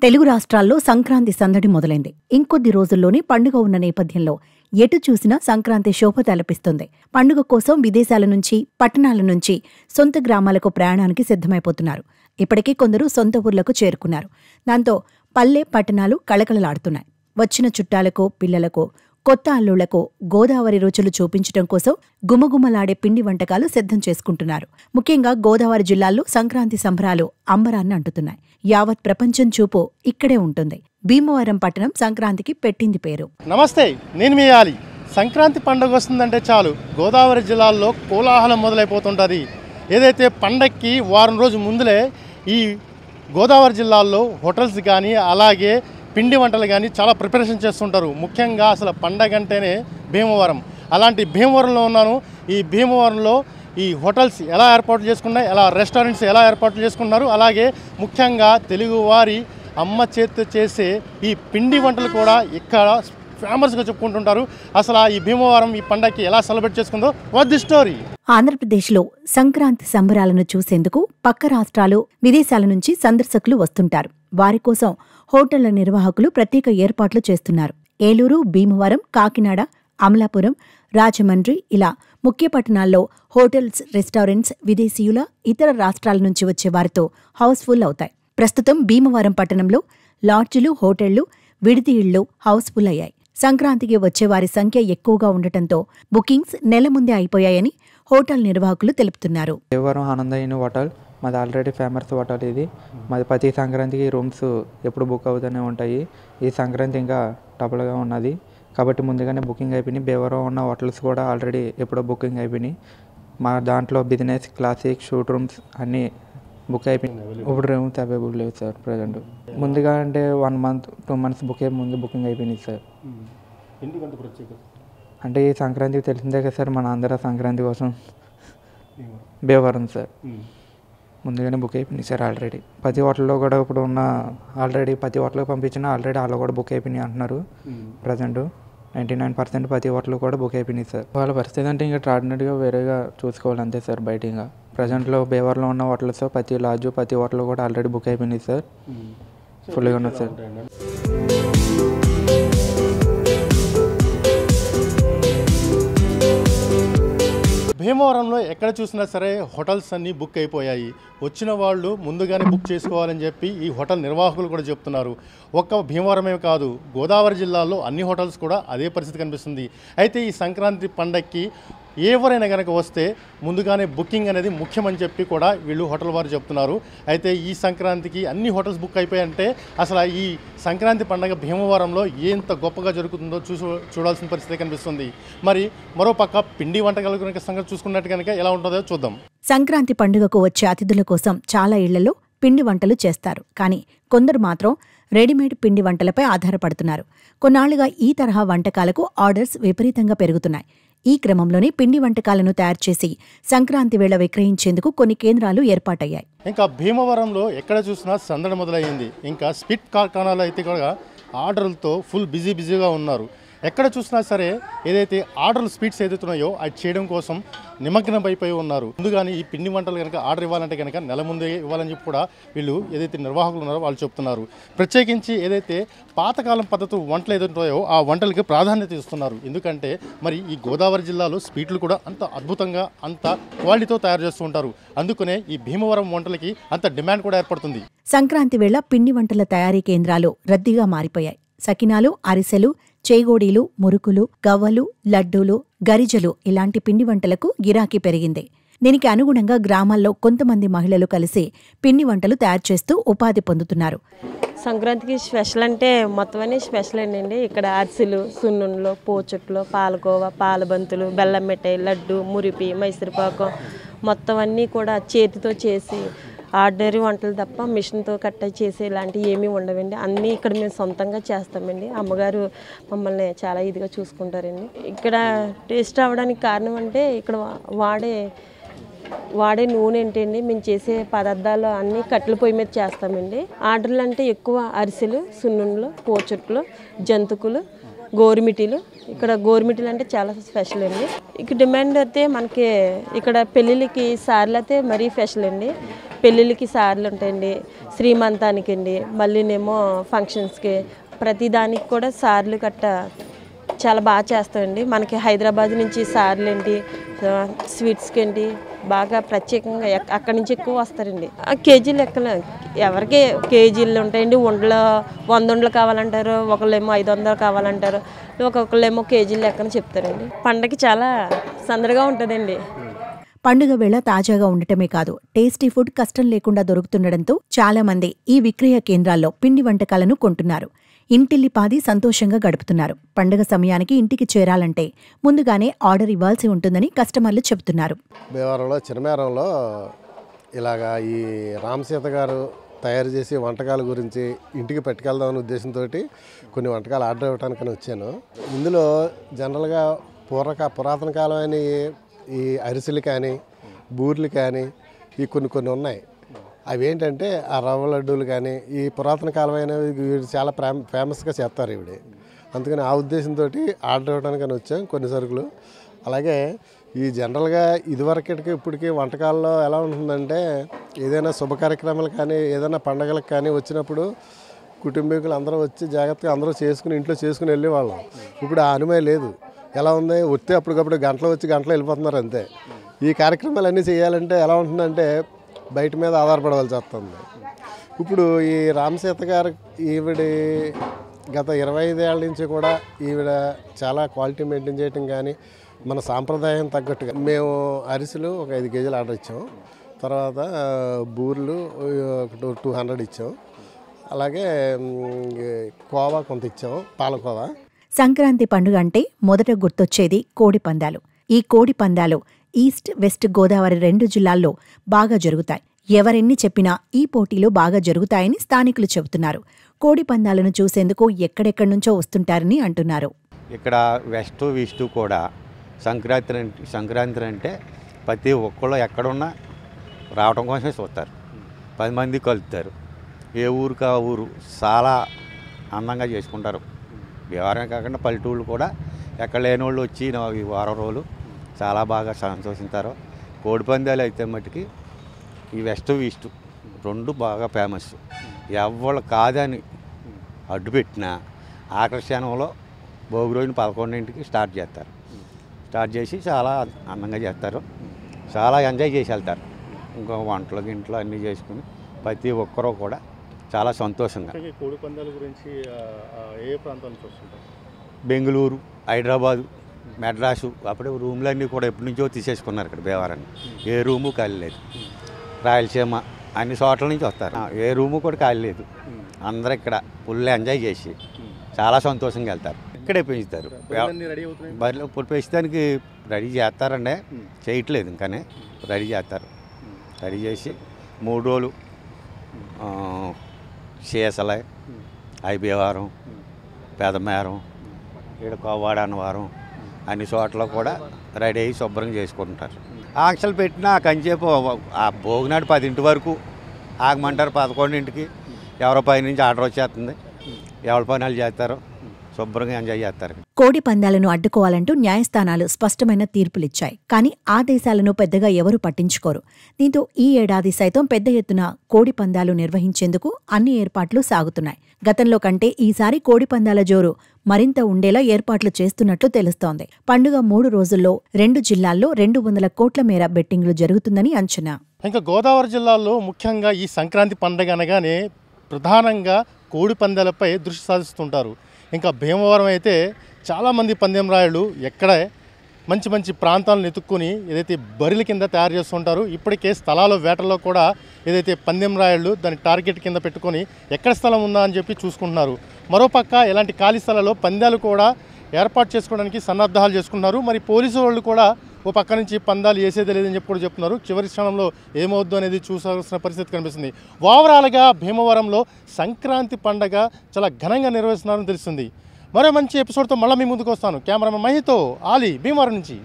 తెలుగు రాష్ట్రాల్లో సంక్రాంతి సందడి మొదలైంది. ఇంకొద్ది రోజుల్లోనే పండుగ ఉన్న నేపథ్యంలో ఎటు చూసినా సంక్రాంతి శోభ తలపిస్తుంది. పండుగ కోసం విదేశాల నుంచి, పట్టణాల నుంచి సొంత గ్రామాలకు ప్రయాణానికి సిద్ధమైపోతున్నారు. ఇప్పటికే కొందరు సొంత ఊర్లకు చేరుకున్నారు. దాంతో పల్లె, పట్టణాలు కళకళలాడుతున్నాయి. వచ్చిన చుట్టాలకు, పిల్లలకు, కొత్త అల్లుళ్లకు గోదావరి రుచులు చూపించడం కోసం గుమగుమలాడే పిండి వంటకాలు సిద్ధం చేసుకుంటున్నారు. ముఖ్యంగా గోదావరి జిల్లాల్లో సంక్రాంతి సంబరాలు అంబరాన్ని అంటుతున్నాయి. యావత్ ప్రపంచం చూపు ఇక్కడే ఉంటుంది. భీమవరం పట్టణం సంక్రాంతికి పెట్టింది పేరు. నమస్తే, నేను మీ ఆలి. సంక్రాంతి పండుగ వస్తుందంటే చాలు గోదావరి జిల్లాల్లో కోలాహలం మొదలైపోతుంటుంది. ఏదైతే పండక్కి వారం రోజు ముందులే ఈ గోదావరి జిల్లాల్లో హోటల్స్ కానీ, అలాగే పిండి వంటలు కానీ చాలా ప్రిపరేషన్ చేస్తుంటారు. ముఖ్యంగా అసలు పండగ అంటేనే భీమవరం. అలాంటి భీమవరంలో ఉన్నాను. ఈ భీమవరంలో ఈ హోటల్స్ ఎలా ఏర్పాటు చేసుకున్నాయి, ఎలా రెస్టారెంట్స్ ఎలా ఏర్పాటు చేసుకున్నారు, అలాగే ముఖ్యంగా తెలుగువారి అమ్మ చేతితో చేసే ఈ పిండి వంటలు కూడా ఇక్కడ ఫేమస్గా చెప్పుకుంటుంటారు. అసలు ఈ భీమవరం ఈ పండగకి ఎలా సెలబ్రేట్ చేసుకుందో వాట్ ది స్టోరీ. ఆంధ్రప్రదేశ్లో సంక్రాంతి సంబరాలను చూసేందుకు పక్క రాష్ట్రాలు, విదేశాల నుంచి సందర్శకులు వస్తుంటారు. వారి కోసం హోటళ్ల నిర్వాహకులు ప్రత్యేక ఏర్పాట్లు చేస్తున్నారు. ఏలూరు, భీమవరం, కాకినాడ, అమలాపురం, రాజమండ్రి ఇలా ముఖ్య పట్టణాల్లో హోటల్స్, రెస్టారెంట్స్ విదేశీయుల, ఇతర రాష్ట్రాల నుంచి వచ్చే వారితో హౌస్ఫుల్ అవుతాయి. ప్రస్తుతం భీమవరం పట్టణంలో లాడ్జిలు, హోటళ్లు, విడిది ఇళ్లు హౌస్ఫుల్ అయ్యాయి. సంక్రాంతికి వచ్చేవారి సంఖ్య ఎక్కువగా ఉండటంతో బుకింగ్స్ నెల ముందే అయిపోయాయని హోటల్ నిర్వాహకులు తెలుపుతున్నారు. భీమవరం ఆనందయిన హోటల్ మాది ఆల్రెడీ ఫేమస్ హోటల్. ఇది మాది ప్రతి సంక్రాంతికి రూమ్స్ ఎప్పుడు బుక్ అవుతూనే ఉంటాయి. ఈ సంక్రాంతి ఇంకా డబుల్గా ఉన్నది కాబట్టి ముందుగానే బుకింగ్ అయిపోయినాయి. భీమవరం ఉన్న హోటల్స్ కూడా ఆల్రెడీ ఎప్పుడో బుకింగ్ అయిపోయినాయి. మా దాంట్లో బిజినెస్, క్లాసిక్, షూట్ రూమ్స్ అన్నీ బుక్ అయిపోయినాయి. ఇప్పుడు రూమ్స్ అవైలబుల్ లేవు సార్ ప్రజెంట్. ముందుగా అంటే 1 month 2 months ముందు బుకింగ్ అయిపోయినాయి సార్. అంటే ఈ సంక్రాంతికి తెలిసిందే కదా సార్, మన ఆంధ్ర సంక్రాంతి కోసం భీమవరం సార్ ముందుగానే బుక్ అయిపోయినాయి సార్. ఆల్రెడీ ప్రతి హోటల్లో కూడా ఇప్పుడు ఉన్న ఆల్రెడీ ప్రతి హోటల్కి పంపించిన ఆల్రెడీ వాళ్ళు కూడా బుక్ అయిపోయినాయి అంటున్నారు. ప్రజెంట్ 99% ప్రతి హోటల్ కూడా బుక్ అయిపోయినాయి సార్. వాళ్ళ పరిస్థితి అంటే ఇంకా ట్రాడినరీగా వేరేగా చూసుకోవాలి అంతే సార్. బయట ఇంకా ప్రజెంట్లో భీమవరంలో ఉన్న హోటల్స్ ప్రతి లాడ్జు, ప్రతి హోటల్ కూడా ఆల్రెడీ బుక్ అయిపోయినాయి సార్. ఫుల్గా ఉన్నది సార్. భీమవరంలో ఎక్కడ చూసినా సరే హోటల్స్ అన్నీ బుక్ అయిపోయాయి. వచ్చిన వాళ్ళు ముందుగానే బుక్ చేసుకోవాలని చెప్పి ఈ హోటల్ నిర్వాహకులు కూడా చెప్తున్నారు. ఒక్క భీమవరమే కాదు, గోదావరి జిల్లాలో అన్ని హోటల్స్ కూడా అదే పరిస్థితి కనిపిస్తుంది. అయితే ఈ సంక్రాంతి పండగకి ఎవరైనా కనుక వస్తే ముందుగానే బుకింగ్ అనేది ముఖ్యమని చెప్పి కూడా వీళ్ళు హోటల్ వారు చెప్తున్నారు. అయితే ఈ సంక్రాంతికి అన్ని హోటల్స్ బుక్ అయిపోయాయంటే అసలు ఈ సంక్రాంతి పండగ భీమవరంలో ఎంత గొప్పగా జరుగుతుందో చూడాల్సిన పరిస్థితి కనిపిస్తుంది. మరి మరోపక్క పిండి వంటకాల కనుక సంగతి చూసుకున్నట్టు కనుక ఎలా ఉంటుందో చూద్దాం. సంక్రాంతి పండుగకు వచ్చే అతిథుల కోసం చాలా ఇళ్లలో పిండి వంటలు చేస్తారు. కానీ కొందరు మాత్రం రెడీమేడ్ పిండి వంటలపై ఆధారపడుతున్నారు. కొన్నాళ్లుగా ఈ తరహా వంటకాలకు ఆర్డర్స్ విపరీతంగా పెరుగుతున్నాయి. ఈ క్రమంలోనే పిండి వంటకాలను తయారు చేసి సంక్రాంతి వేళ విక్రయించేందుకు కొన్ని కేంద్రాలు ఏర్పాటయ్యాయి. ఇంకా భీమవరంలో ఎక్కడ చూసినా సందడి మొదలయ్యింది. ఇంకా స్పిట్ కార్ఖానాలు అయితే కూడా ఆర్డర్లతో ఫుల్ బిజీగా ఉన్నారు. ఎక్కడ చూసినా సరే ఏదైతే ఆర్డర్లు స్పీడ్స్ ఏదైతున్నాయో అది చేయడం కోసం నిమగ్నం అయిపోయి ఉన్నారు. ముందుగానే ఈ పిండి వంటలు కనుక ఆర్డర్ ఇవ్వాలంటే కనుక నెల ముందే ఇవ్వాలని చెప్పి కూడా వీళ్ళు ఏదైతే నిర్వాహకులు ఉన్నారో వాళ్ళు చెప్తున్నారు. ప్రత్యేకించి ఏదైతే పాతకాలం పద్ధతి వంటలు ఏదైతున్నాయో ఆ వంటలకి ప్రాధాన్యత ఇస్తున్నారు. ఎందుకంటే మరి ఈ గోదావరి జిల్లాలో స్వీట్లు కూడా అంత అద్భుతంగా, అంత క్వాలిటీతో తయారు చేస్తూ ఉంటారు. అందుకనే ఈ భీమవరం వంటలకి అంత డిమాండ్ కూడా ఏర్పడుతుంది. సంక్రాంతి వేళ పిండి వంటల తయారీ కేంద్రాలు రద్దీగా మారిపోయాయి. సకినాలు, అరిసెలు, చేగోడీలు, మురుకులు, గవ్వలు, లడ్డూలు, గరిజలు ఇలాంటి పిండి వంటలకు గిరాకీ పెరిగింది. దీనికి అనుగుణంగా గ్రామాల్లో కొంతమంది మహిళలు కలిసి పిండి వంటలు తయారు చేస్తూ ఉపాధి పొందుతున్నారు. సంక్రాంతికి స్పెషల్ అంటే మొత్తం అన్నీ స్పెషల్ అండి. ఇక్కడ అరిసెలు, సున్నుండలు, పోచట్లు, పాలకోవా, పాలబంతులు, బెల్లం మిఠాయి, లడ్డు, మురిపి, మైసూరుపాకం మొత్తం అన్నీ కూడా చేతితో చేసి ఆర్డినరీ వంటలు తప్ప మిషన్తో కట్ట చేసి ఇలాంటివి ఏమీ ఉండవండి. అన్నీ ఇక్కడ మేము సొంతంగా చేస్తామండి. అమ్మగారు మమ్మల్ని చాలా ఇదిగా చూసుకుంటారండి. ఇక్కడ టేస్ట్ అవ్వడానికి కారణం అంటే ఇక్కడ వాడే నూనె ఏంటండి, మేము చేసే పదార్థాలు అన్నీ కట్టెల పొయ్యి మీద చేస్తామండి. ఆర్డర్లు అంటే ఎక్కువ అరిసెలు, సున్నుండలు, పోచట్లు, జంతుకులు, గోరుమిటీలు. ఇక్కడ గోరుమిటీలు అంటే చాలా స్పెషల్ అండి. ఇక డిమాండ్ అయితే మనకి ఇక్కడ పెళ్ళిళ్ళకి సార్లు అయితే మరీ స్పెషల్ అండి. పెళ్ళిళ్ళకి సార్లు ఉంటాయండి, శ్రీమంతానికి అండి, మళ్ళీనేమో ఫంక్షన్స్కి, ప్రతిదానికి కూడా సార్లు గట్ట చాలా బాగా చేస్తామండి. మనకి హైదరాబాద్ నుంచి సార్లు ఏంటి, స్వీట్స్కి ఏంటి బాగా ప్రత్యేకంగా అక్కడి నుంచి ఎక్కువ వస్తారండి. కేజీ లెక్కన ఎవరికి కేజీలు ఉంటాయండి. ఉండలు 100 ఉండలు కావాలంటారు, ఒకళ్ళేమో 500 కావాలంటారు, ఒక్కొక్కళ్ళేమో కేజీల లెక్కన చెప్తారండి. పండగకి చాలా సందడిగా ఉంటుందండి. పండుగ వేళ తాజాగా ఉండటమే కాదు, టేస్టీ ఫుడ్ కష్టం లేకుండా దొరుకుతుండటంతో చాలా మంది ఈ విక్రయ కేంద్రాల్లో పిండి వంటకాలను కొంటున్నారు. ఇంటిల్లిపాది సంతోషంగా గడుపుతున్నారు. పండుగ సమయానికి ఇంటికి చేరాలంటే ముందుగానే ఆర్డర్ ఇవ్వాల్సి ఉంటుందని కస్టమర్లు చెబుతున్నారు. భీమవరంలో చినమేరంలో ఇలాగా ఈ రామసీత గారు తయారు చేసి వంటకాల గురించి ఇంటికి పట్టుకెళ్దామనే ఉద్దేశంతో కొన్ని వంటకాలు ఆర్డర్ ఇవ్వడానికని వచ్చాను. ఇందులో జనరల్గా పురాతన కాలమైన ఈ అరిసెలు కానీ బూర్లు కానీ ఈ కొన్ని ఉన్నాయి. అవి ఏంటంటే ఆ రవ్వ లడ్డూలు కానీ ఈ పురాతన కాలమైనవి వీడు చాలా ఫేమస్గా చేస్తారు ఇవిడ. అందుకని ఆ ఉద్దేశంతో ఆర్డర్ ఇవ్వడానికని వచ్చాం కొన్ని సరుకులు. అలాగే ఈ జనరల్గా ఇదివరకటికి ఇప్పటికీ వంటకాల్లో ఎలా ఉంటుందంటే ఏదైనా శుభ కార్యక్రమాలు కానీ ఏదైనా పండగలకు కానీ వచ్చినప్పుడు కుటుంబీకులు అందరూ వచ్చి జాగ్రత్తగా అందరూ ఇంట్లో చేసుకుని వెళ్ళేవాళ్ళం. ఇప్పుడు ఆ అనుమతి లేదు. ఎలా ఉంది, వస్తే అప్పటికప్పుడు గంటలో వచ్చి గంటలో వెళ్ళిపోతున్నారు అంతే. ఈ కార్యక్రమాలన్నీ చేయాలంటే ఎలా ఉంటుందంటే బయట మీద ఆధారపడవలసి వస్తుంది. ఇప్పుడు ఈ రామసీత గారు ఈవిడ గత 25 ఏళ్ళ నుంచి కూడా ఈవిడ చాలా క్వాలిటీ మెయింటైన్ చేయటం కానీ మన సాంప్రదాయం తగ్గట్టుగా మేము అరిసెలు ఒక 5 కేజీలు ఆర్డర్ ఇచ్చాం. తర్వాత బూర్లు 200 ఇచ్చాం. అలాగే కోవా కొంత ఇచ్చాం, పాలకోవా. సంక్రాంతి పండుగ అంటే మొదట గుర్తొచ్చేది కోడి పందాలు. ఈ కోడి పందాలు ఈస్ట్ వెస్ట్ గోదావరి 2 జిల్లాల్లో బాగా జరుగుతాయి. ఎవరెన్ని చెప్పినా ఈ పోటీలు బాగా జరుగుతాయని స్థానికులు చెబుతున్నారు. కోడి పందాలను చూసేందుకు ఎక్కడెక్కడి నుంచో వస్తుంటారని అంటున్నారు. ఇక్కడ వెస్ట్ ఈస్ట్ కూడా సంక్రాంతి అంటే ప్రతి ఒక్కళ్ళు ఎక్కడున్నా రావడం కోసమే చూస్తారు. 10 మంది కలుపుతారు. ఏ ఊరికి ఆ ఊరు చాలా అందంగా చేసుకుంటారు. వ్యవహారం కాకుండా పల్లెటూళ్ళు కూడా ఎక్కడ లేని వాళ్ళు వచ్చి ఈ వారం రోజులు చాలా బాగా సంతోషిస్తారు. కోడి పందాలు అయితే మటుకి ఈ వెస్ట్ ఈస్ట్ 2 బాగా ఫేమస్. ఎవరు కాదని అడ్డుపెట్టినా ఆకర్షణలో భోగి రోజున 11ంటికి స్టార్ట్ చేస్తారు. స్టార్ట్ చేసి చాలా అందంగా చేస్తారు. చాలా ఎంజాయ్ చేసి వెళ్తారు. ఇంకా వంటలు గింటలు అన్నీ చేసుకుని ప్రతి ఒక్కరూ కూడా చాలా సంతోషంగా. కోడి పందాల గురించి ఏ ప్రాంతాల నుంచి వస్తుంటారు? బెంగళూరు, హైదరాబాదు, మెడ్రాసు, అప్పుడే రూమ్లన్నీ కూడా ఎప్పటి నుంచో తీసేసుకున్నారు ఇక్కడ భీమవరాన్ని. ఏ రూము ఖాళీ లేదు. రాయలసీమ అన్ని చోట్ల నుంచి వస్తారు. ఏ రూము కూడా ఖాళీ లేదు. అందరూ ఇక్కడ ఫుల్ ఎంజాయ్ చేసి చాలా సంతోషంగా వెళ్తారు. ఇక్కడే పెంచుతారు. బరిలో ఇప్పుడు పెంచడానికి రెడీ చేస్తారండి. చేయట్లేదు ఇంకానే రెడీ చేస్తారు. రెడీ చేసి 3 రోజులు శేషలై, ఐబీవారం, పెదమేరం, ఇక్కడ కోవాడ అన్నవారం అన్ని చోట్ల కూడా రెడీ అయ్యి శుభ్రంగా చేసుకుంటారు. ఆంక్షలు పెట్టినా కంచేపు ఆ భోగినాడు 10 వరకు ఆగమంటారు. 11ంటికి ఎవరో పైనుంచి ఆర్డర్ వచ్చేస్తుంది. ఎవరి పనులు చేస్తారో శుభ్రంగా ఎంజాయ్ చేస్తారు. కోడి పందాలను అడ్డుకోవాలంటూ న్యాయస్థానాలు స్పష్టమైన తీర్పులిచ్చాయి. కానీ ఆదేశాలను పెద్దగా ఎవరూ పట్టించుకోరు. దీంతో ఈ ఏడాది సైతం పెద్ద ఎత్తున కోడి పందాలు నిర్వహించేందుకు అన్ని ఏర్పాట్లు సాగుతున్నాయి. గతంలో కంటే ఈసారి కోడి పందాల జోరు మరింత ఉండేలా ఏర్పాట్లు చేస్తున్నట్లు తెలుస్తోంది. పండుగ 3 రోజుల్లో 2 జిల్లాల్లో 200 కోట్ల మేర బెట్టింగ్లు జరుగుతుందని అంచనా. ఇంకా గోదావరి జిల్లాలో ముఖ్యంగా ఈ సంక్రాంతి పండుగ అనగానే ప్రధానంగా కోడి పందాలపై దృష్టి సాధిస్తుంటారు. ఇంకా భీమవరం అయితే చాలామంది పందెం రాయుళ్ళు ఎక్కడ మంచి మంచి ప్రాంతాలను ఎత్తుక్కుని ఏదైతే బరిల కింద తయారు చేస్తుంటారు. ఇప్పటికే స్థలాల వేటల్లో కూడా ఏదైతే పందెం రాయుళ్ళు దాని టార్గెట్ కింద పెట్టుకొని ఎక్కడ స్థలం ఉందా అని చెప్పి చూసుకుంటున్నారు. మరోపక్క ఇలాంటి ఖాళీ స్థలాల్లో పందాలు కూడా ఏర్పాటు చేసుకోవడానికి సన్నద్ధాలు చేసుకున్నారు. మరి పోలీసు వాళ్ళు కూడా ఓ పక్క నుంచి పందాలు వేసేది లేదని చెప్పి కూడా చెప్తున్నారు. చివరి క్షణంలో ఏమవుద్దు అనేది చూసాల్సిన పరిస్థితి కనిపిస్తుంది. ఓవరాల్గా భీమవరంలో సంక్రాంతి పండగ చాలా ఘనంగా నిర్వహిస్తున్నారని తెలుస్తుంది. మరో మంచి ఎపిసోడ్తో మళ్ళీ మీ ముందుకు వస్తాను. కెమెరామెన్ మహితో, ఆలీ, భీమవరం నుంచి.